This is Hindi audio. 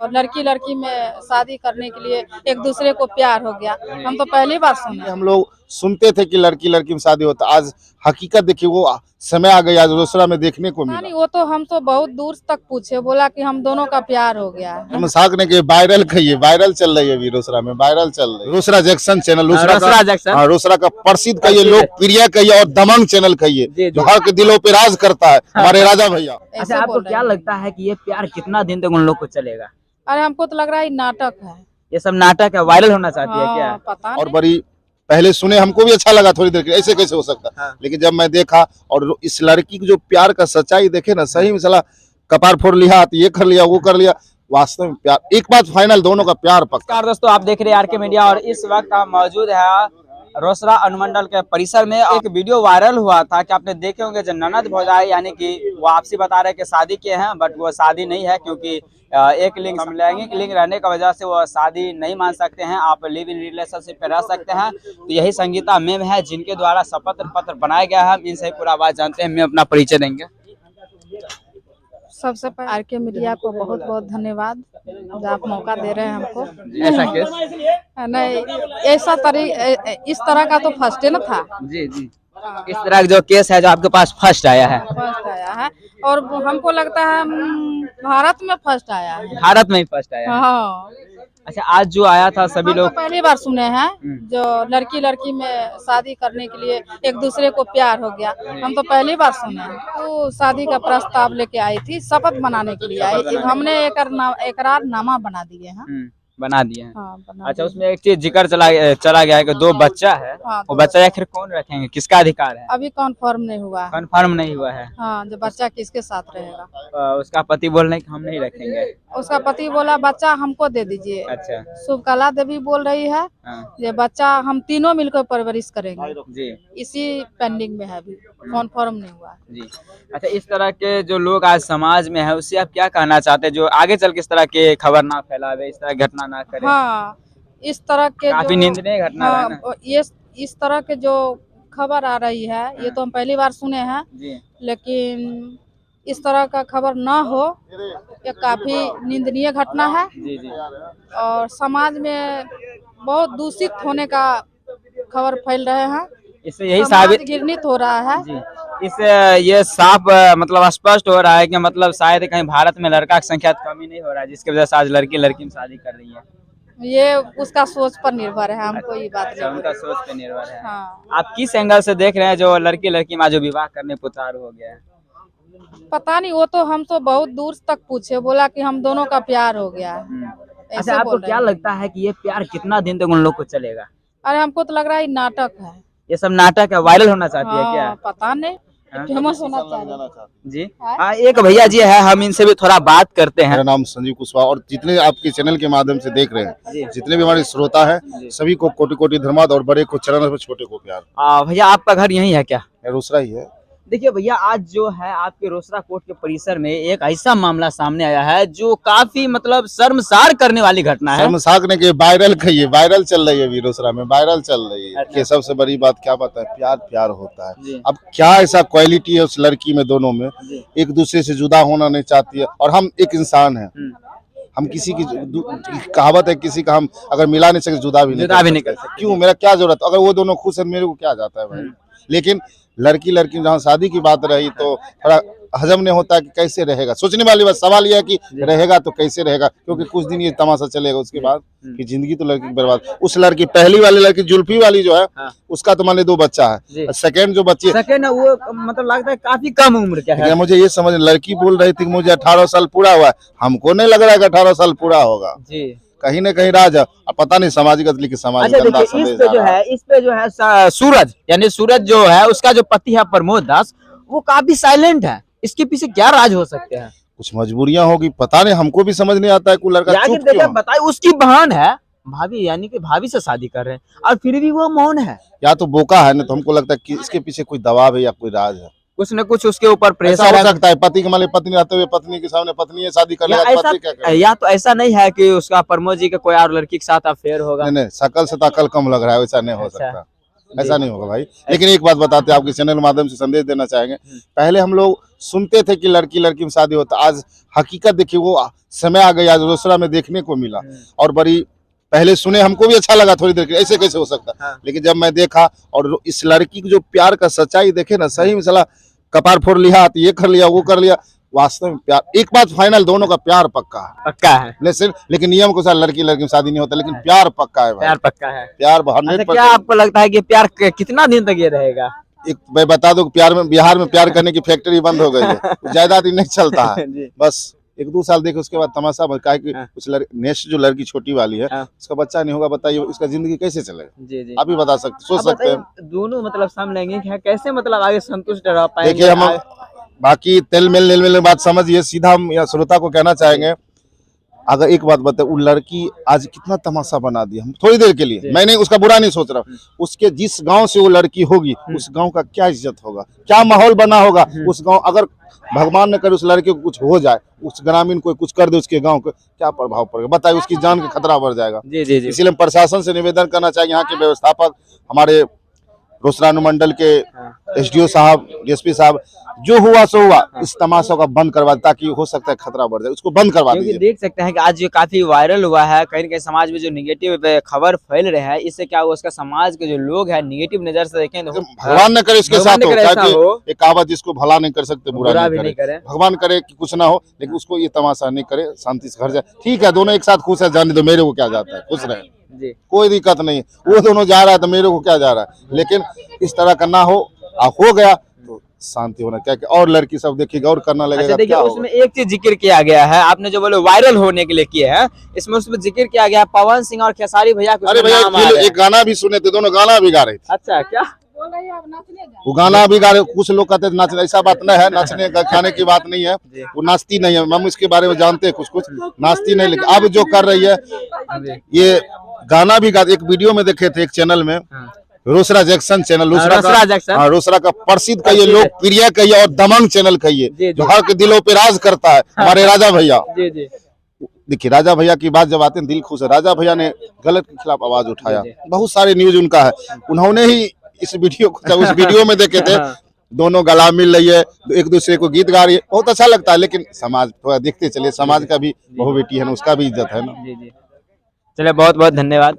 और लड़की लड़की में शादी करने के लिए एक दूसरे को प्यार हो गया। हम तो पहली बार सुने। हम लोग सुनते थे कि लड़की लड़की में शादी होता, आज हकीकत देखिए वो समय आ गया, आज रोसड़ा में देखने को मिला। नहीं, वो तो हम तो बहुत दूर तक पूछे, बोला कि हम दोनों का प्यार हो गया है। मजाक ने के वायरल कहिए, वायरल चल रही है अभी रोसड़ा में, वायरल चल रही है। रोसड़ा जंक्शन चैनल, रोसड़ा का प्रसिद्ध कहिए, लोकप्रिय कहिए और दमंग चैनल कहिए, जो हर के दिलों पे राज करता है, हमारे राजा भैया। अच्छा, आपको क्या लगता है कि ये प्यार कितना दिन तक उन लोग को चलेगा? अरे हमको तो लग रहा है नाटक है, ये सब नाटक है, वायरल होना चाहती है क्या? पता और नहीं। बड़ी पहले सुने, हमको भी अच्छा लगा थोड़ी देर के, ऐसे कैसे हो सकता है। लेकिन जब मैं देखा और इस लड़की की जो प्यार का सच्चाई देखे ना, सही में साला कपार फोड़ लिया, ये कर लिया वो कर लिया, वास्तव में प्यार एक बात फाइनल, दोनों का प्यार पक्का। दोस्तों, आप देख रहे हैं आरके मीडिया और इस वक्त हम मौजूद है रोसड़ा अनुमंडल के परिसर में। एक वीडियो वायरल हुआ था कि आपने देखे होंगे, जो ननद भौजाई यानी कि वो आपसी बता रहे कि शादी किए हैं, बट वो शादी नहीं है, क्योंकि एक लिंग लैंगिक लिंग रहने की वजह से वो शादी नहीं मान सकते हैं। आप लिव इन रिलेशनशिप पे रह सकते हैं। तो यही संगीता मैम है जिनके द्वारा शपथ पत्र बनाया गया है। इनसे पूरा बात जानते हैं। मैम अपना परिचय देंगे। सबसे पहले आरके मीडिया को बहुत बहुत धन्यवाद, जो आप मौका दे रहे हैं हमको। ऐसा केस नहीं, ऐसा इस तरह का तो फर्स्ट है ना था। जी जी, इस तरह का जो केस है जो आपके पास फर्स्ट आया है? फर्स्ट आया है और हमको लगता है भारत में फर्स्ट आया है। भारत में ही फर्स्ट आया है। हाँ। अच्छा, आज जो आया था सभी लोग पहली बार सुने हैं, जो लड़की लड़की में शादी करने के लिए एक दूसरे को प्यार हो गया। हम तो पहली बार सुने हैं। तो शादी का प्रस्ताव लेके आई थी, शपथ बनाने के लिए आई। हमने एकरारनामा बना दिए हैं। बना दिए हैं। हाँ, बना अच्छा, उसमें एक चीज जिक्र चला गया है कि 2 बच्चा है। हाँ, वो बच्चा आखिर कौन रखेंगे, किसका अधिकार है? अभी कंफर्म नहीं हुआ है। कंफर्म नहीं हुआ है। हाँ, जो बच्चा किसके साथ रहेगा। उसका पति बोल रहे हैं कि हम नहीं रखेंगे। उसका पति बोला बच्चा हमको दे दीजिए। अच्छा। शुभकला देवी बोल रही है ये बच्चा हम तीनों मिलकर परवरिश करेंगे जी। इसी पेंडिंग में है, अभी कंफर्म नहीं हुआ जी। अच्छा, इस तरह के जो लोग आज समाज में है, उससे आप क्या कहना चाहते हैं, जो आगे चल के इस तरह के खबर ना फैलावे, इस तरह घटना ना करे? हाँ, इस तरह के काफी निंदनीय घटना है ना? ये इस तरह के जो खबर आ रही है, ये तो हम पहली बार सुने हैं जी। लेकिन इस तरह का खबर ना हो, ये काफी निंदनीय घटना है। जी जी। और समाज में बहुत दूषित होने का खबर फैल रहे हैं। इससे यही समाज साबित घृणित हो रहा है। जी, इससे ये साफ मतलब स्पष्ट हो रहा है कि मतलब शायद कहीं भारत में लड़का की संख्या कमी नहीं हो रहा है, जिसकी वजह से आज लड़की लड़की में शादी कर रही है। ये उसका सोच पर निर्भर है, हमको ये बात अच्छा, उनका सोच पे निर्भर है। हाँ। आप किस एंगल से देख रहे हैं जो लड़की लड़की में जो विवाह करने को तैयार हो गया है? पता नहीं, वो तो हम तो बहुत दूर तक पूछे, बोला कि हम दोनों का प्यार हो गया है। अच्छा, आपको क्या लगता है कि ये प्यार कितना दिन तक उन लोग को चलेगा? अरे हमको तो लग रहा है नाटक है। ये सब नाटक है, वायरल होना चाहती है क्या? पता नहीं, फेमस होना चाहिए जी। हाँ, एक भैया जी है, हम इनसे भी थोड़ा बात करते हैं। मेरा नाम संजीव कुशवाहा, और जितने आपके चैनल के माध्यम से देख रहे हैं, जितने भी हमारे श्रोता है, सभी को कोटि कोटि धन्यवाद, और बड़े को चरण पर छोटे को प्यार। भैया, आपका घर यही है क्या? रोसड़ा ही है। देखिए भैया, आज जो है आपके रोसड़ा कोर्ट के परिसर में एक ऐसा मामला सामने आया है जो काफी मतलब शर्मसार करने वाली घटना है। शर्मसार ने के वायरल कहिए, वायरल चल रही है अभी रोसड़ा में, वायरल चल रही है। अच्छा। कि सबसे बड़ी बात क्या पता है, प्यार प्यार होता है। अब क्या ऐसा क्वालिटी है उस लड़की में, दोनों में एक दूसरे से जुदा होना नहीं चाहती है, और हम एक इंसान है, हम किसी की कहावत है, किसी का हम अगर मिला नहीं सकते जुदा भी नहीं कर सकते। क्यों, मेरा क्या जरूरत, अगर वो दोनों खुश है मेरे को क्या जाता है भाई। लेकिन लड़की लड़की जहाँ शादी की बात रही तो थोड़ा हजम नहीं होता कि कैसे रहेगा। सोचने वाली बात, सवाल यह है कि रहेगा तो कैसे रहेगा, क्योंकि कुछ दिन ये तमाशा चलेगा, उसके बाद कि जिंदगी तो लड़की की बर्बाद। उस लड़की, पहली वाली लड़की जुल्फी वाली जो है, उसका तो मान 2 बच्चा है। सेकंड जो बच्चे, सेकंड वो मतलब लगता है काफी कम उम्र का है। मुझे ये समझ, लड़की बोल रही थी मुझे 18 साल पूरा हुआ है, हमको नहीं लग रहा है कि 18 साल पूरा होगा जी। कहीं न कहीं राज, पता नहीं सामाजिक असली की समाज। अच्छा, देखिए इस पे जो है सूरज, यानी सूरज जो है उसका जो पति है प्रमोद दास, वो काफी साइलेंट है। इसके पीछे क्या राज हो सकते हैं? कुछ मजबूरियां होगी, पता नहीं, हमको भी समझ नहीं आता है। कोई लड़का चुप क्यों? बताइए, उसकी बहन है भाभी, यानी कि भाभी से शादी कर रहे हैं और फिर भी वो मौन है। या तो बोका है ना, तो हमको लगता है कि इसके पीछे कोई दबाव है या कोई राज है। कुछ न कुछ उसके ऊपर प्रेशर हो सकता है। पति के माले पत्नी रहते हुए पत्नी के सामने पत्नी है शादी कर लेगा, या तो ऐसा नहीं है कि उसका प्रमोद जी के कोई और लड़की के साथ अफेयर होगा। नहीं, शकल से तो अकल कम लग रहा है, वैसा नहीं हो सकता। ऐसा नहीं होगा भाई। लेकिन एक बात बताते हैं, आपके चैनल के माध्यम से संदेश देना चाहेंगे। पहले हम लोग सुनते थे कि लड़की लड़की में शादी होता, आज हकीकत देखिए वो समय आ गई, आज रोसड़ा में देखने को मिला। और बड़ी पहले सुने हमको भी अच्छा लगा थोड़ी देर के, ऐसे कैसे हो सकता। हाँ। लेकिन जब मैं देखा और इस लड़की की जो प्यार का सच्चाई देखे ना, सही में साला कपार फोड़ लिया, ये कर लिया वो कर लिया। वास्तव में प्यार, एक बात फाइनल, दोनों का प्यार पक्का है, पक्का है। लेकिन नियम के साथ लड़की लड़की में शादी नहीं होता, लेकिन प्यार पक्का है भाई। प्यार पक्का है। प्यार अच्छा, 100%। क्या आपको लगता है कि प्यार कितना दिन तक ये रहेगा? एक मैं बता दूं, प्यार में, बिहार में प्यार करने की फैक्ट्री बंद हो गई है, जायदाद ही नहीं चलता है। जी। बस 1-2 साल देखे, उसके बाद तमाशा है कि हाँ। उस नेक्स्ट जो लड़की छोटी वाली है, हाँ। उसका बच्चा नहीं होगा, बताइए उसका जिंदगी कैसे चलेगा? जी जी। आप ही बता सकते, सोच अब सकते हैं। बताइए, दोनों मतलब समलैंगिक है, कैसे मतलब आगे संतुष्ट रह पाएंगे? देखिए हम बाकी तेल मेल बात समझिए, सीधा हम या श्रोता को कहना चाहेंगे, अगर एक बात बताए, वो लड़की आज कितना तमाशा बना दिया हम थोड़ी देर के लिए, मैंने उसका बुरा नहीं सोच रहा, उसके जिस गांव से वो लड़की होगी उस गांव का क्या इज्जत होगा, क्या माहौल बना होगा उस गांव। अगर भगवान न करे उस लड़के को कुछ हो जाए, उस ग्रामीण को कुछ कर दे, उसके गांव को क्या प्रभाव पड़ेगा बताइए, उसकी जान का खतरा बढ़ जाएगा। जी जी जी। इसलिए हम प्रशासन से निवेदन करना चाहिए, यहाँ के व्यवस्थापक, हमारे रोसड़ा अनुमंडल के एसडीओ साहब, डीएसपी साहब, जो हुआ सो हुआ, इस तमाशा का बंद करवा, ताकि हो सकता है खतरा बढ़ जाए, उसको बंद करवा क्योंकि दीजिए। देख सकते हैं कि आज ये काफी वायरल हुआ है, कहीं न कहीं समाज में जो निगेटिव खबर फैल रहा है, इससे क्या हुआ, उसका समाज के जो लोग हैं निगेटिव नजर से देखें तो भगवान न करे इसके भगवान साथ न हो, करे ऐसा ताकि हो। एक कहावत, जिसको भला नहीं कर सकते बुरा भी नहीं नहीं करे। करे। भगवान करे कि कुछ ना हो, लेकिन उसको ये तमाशा नहीं करे, शांति से घर जाए। ठीक है, दोनों एक साथ खुश है, जाने दो, मेरे को क्या जाता है, खुश रहे, जी। कोई दिक्कत नहीं। वो दोनों जा रहा है तो मेरे को क्या जा रहा है, लेकिन इस तरह का ना हो। हो गया तो शांति होना, क्या और लड़की सब देखिए गौर करना लगेगा। अच्छा देखिए, क्या उसमें एक चीज जिक्र किया गया है, आपने जो बोले वायरल होने के लिए किए हैं, इसमें उसमें जिक्र किया गया है पवन सिंह और खेसारी भैया को। अरे भैया, एक गाना भी सुने थे, दोनों गाना भी गा रहे थे। अच्छा, क्या वो गाना भी गा रहे, कुछ लोग कहते थे नाचने, ऐसा बात नहीं है, नाचने का खाने की बात नहीं है, वो नाचती नहीं है, हम इसके बारे में जानते हैं कुछ नाचती नहीं, लेकिन अब जो कर रही है ये गाना भी गा। एक वीडियो में देखे थे एक चैनल में, रोसड़ा जैक्सन चैनल, रोसड़ा का प्रसिद्ध कहिए, लोकप्रिय कहिए और दमंग चैनल कहिए, जो हर के दिलों पे राज करता है, हमारे राजा भैया। देखिए, राजा भैया की बात जब आते हैं दिल खुश है। राजा भैया ने गलत के खिलाफ आवाज उठाया, बहुत सारे न्यूज उनका है, उन्होंने ही इस वीडियो को, जब उस वीडियो में देखे थे दोनों गला मिल रही है, एक दूसरे को गीत गा रही है, बहुत अच्छा लगता है। लेकिन समाज थोड़ा देखते चलिए, समाज का भी बहु बेटी है ना, उसका भी इज्जत है ना। चलिए, बहुत बहुत धन्यवाद।